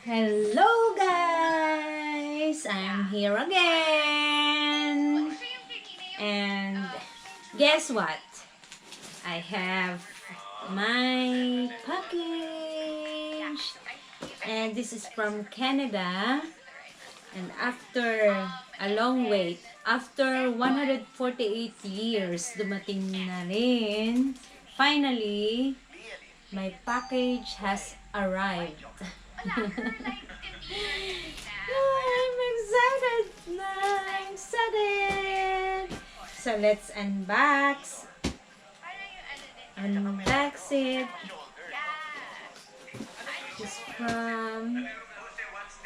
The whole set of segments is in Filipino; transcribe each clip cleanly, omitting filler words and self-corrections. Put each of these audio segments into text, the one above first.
Hello guys! I'm here again! And guess what? I have my package! And this is from Canada. And after a long wait, after 148 years, dumating na rin. Finally, my package has arrived. I'm excited! I'm excited! So let's unbox. Unbox it. It's from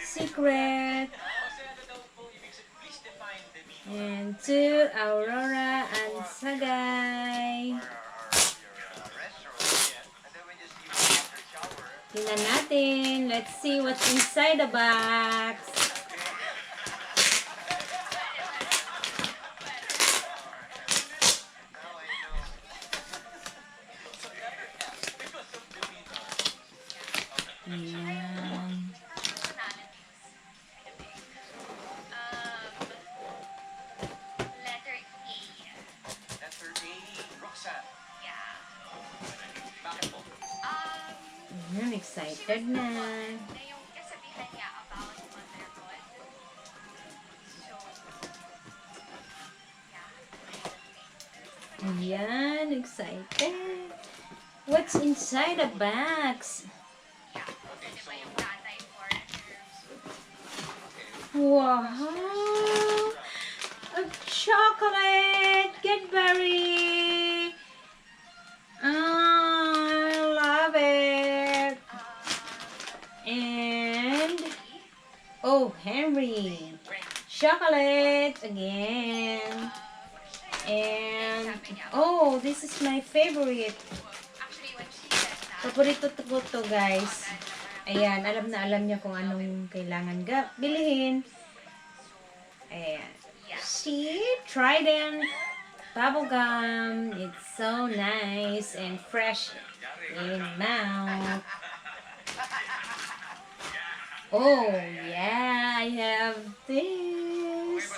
Secret. And to Aurora and Sagay. Tingnan natin. Let's see what's inside the box. Ayan. Letter A, Roxanne. Yeah. Bakit po? Ayan, excited na. Na yung kasabihan niya about motherhood. So, yeah. Ayan, excited. What's inside the box? Yeah. Pwede ba yung tatay for Wow! A chocolate Cadbury! I love it! And, oh, Henry! Chocolate again! And, oh, this is my favorite. actually when she said that, Paborito ko to, guys. Ayan, alam na alam niya kung anong kailangan bilhin. Ayan. See? Trident bubblegum. It's so nice and fresh in mouth. Oh, yeah. I have this.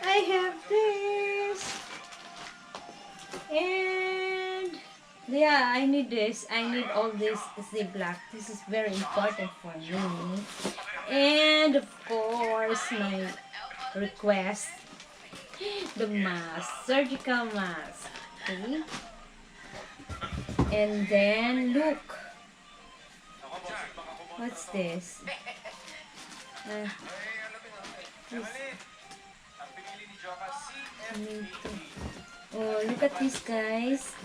I have this. And yeah, I need this. I need all this Ziploc. This is very important for me. And of course, my request, the mask, surgical mask. Okay? And then look, what's this? This. Ano ito? Oh, look at this, guys.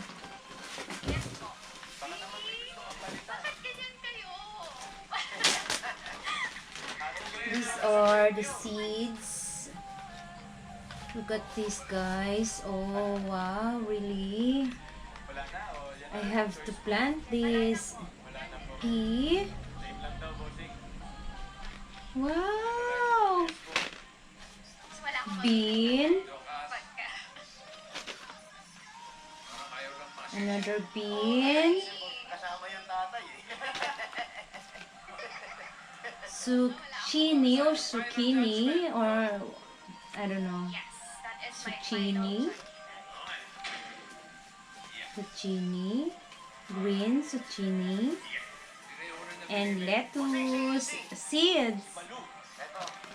bakit ganyan kayo? These are the seeds. Look at this, guys. Oh, wow, really? I have to plant this. Pea. Wow! Wala akong Bean. pagka. Another bean. Kasama yung tatay Zucchini or zucchini or I don't know. Yes, that is my Zucchini. Zucchini. Green zucchini. And lettuce seeds. Wow,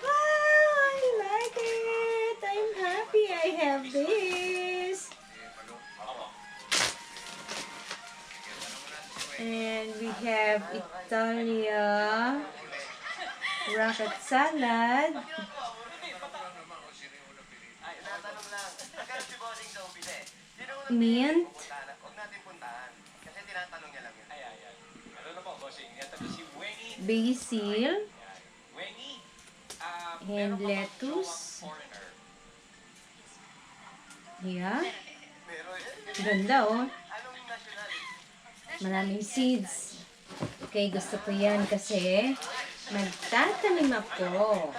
I like it. I'm happy I have this. And we have Italia rocket salad. Mint. Basil. And lettuce. Yeah. Ganda oh. Maraming seeds. Okay, gusto ko yan kasi magtatanim ako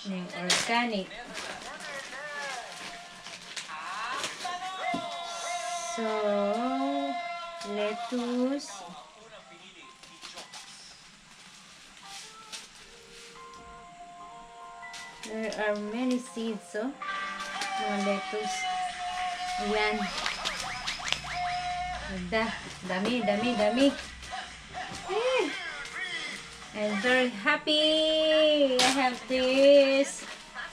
ng organic. So, lettuce. There are many seeds, oh. Mga lettuce. Ayan. Ganda. Dami, dami, dami. Eh. I'm very happy. I have this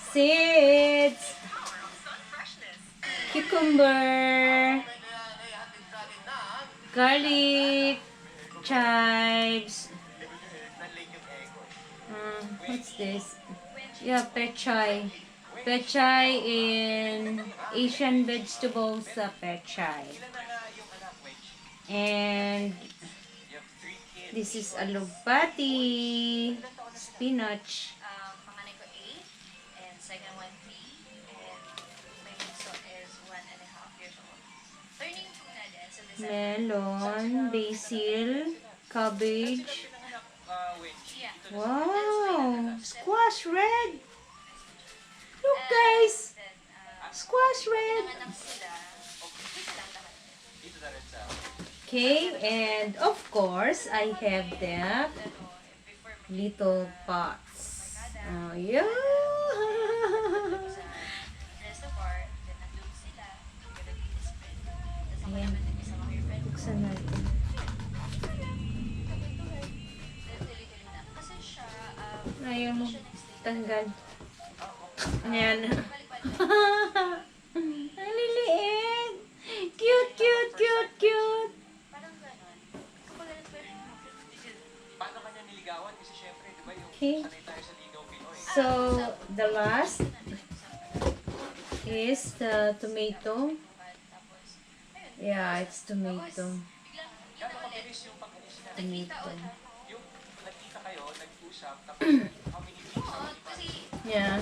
seeds. Cucumber. Garlic. Chives. What's this? Yeah, pechay. Pechay in Asian vegetables, pechay. And this is alugbati, spinach, Panganay ko 8, and second one 3, and my bunso is 1.5 years old. Turning 2 na din, so this melon, basil, cabbage. yeah. Wow! Squash red! Look guys! Then, Squash red! anak sila, dito lang lahat. Okay, and of course, I have the Before little pots. Oh, yeah! sa reservoir, then nandun sila, gagawin is spread. Tapos ako Ayan. naman din isama ko yung friend ko. Buksan natin. Then tuloy-tuloy na. Kasi siya, Ayaw mo siya next day. tanggal. Ayan. Balik-balik. Ang liliit! Cute, cute, cute, cute! Parang ganon. Kapag ganun pa rin. Paano kanya niligawan? Kasi syempre, di ba yung Okay. sanay tayo sa ligaw Pinoy. So, the last is the tomato. Tapos, ayun. Yeah, it's tomato. Biglang kita Gano'ng ulit. mabilis yung pag-alis niya? Tomato. Yung nagkita kayo, nag-usap, tapos how many weeks? Oo, kasi Yeah.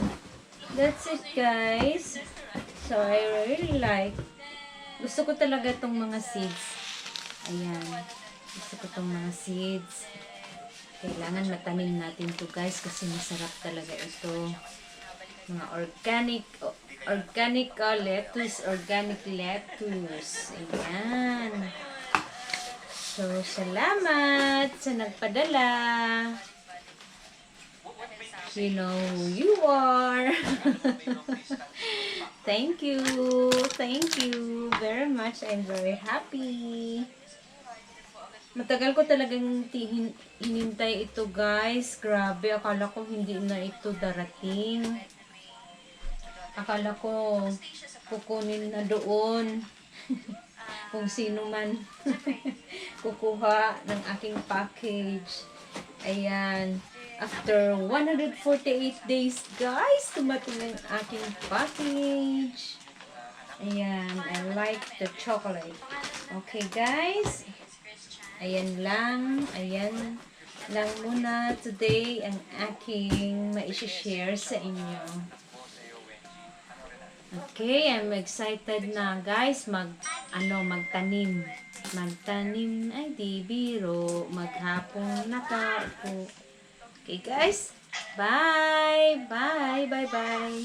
That's it, guys. So, I really like. Gusto ko talaga itong mga seeds. Ayan. Gusto ko itong mga seeds. Kailangan matanim natin to guys kasi masarap talaga ito. Mga organic lettuce, organic lettuce. Ayan. So, salamat sa nagpadala. You know who you are. Thank you. Thank you very much. I'm very happy. Matagal ko talagang hinintay ito guys. Grabe, akala ko hindi na ito darating. Akala ko kukunin na doon. Kung sino man kukuha ng aking package. Ayan. After 148 days, guys, tumating ang aking package. Ayan. I like the chocolate. Okay, guys. Ayan lang. Ayan lang muna today ang aking maishishare sa inyo. Okay, I'm excited na guys magtanim. Magtanim ay di biro, maghapong nakaupo. Okay guys, bye, bye, bye, bye.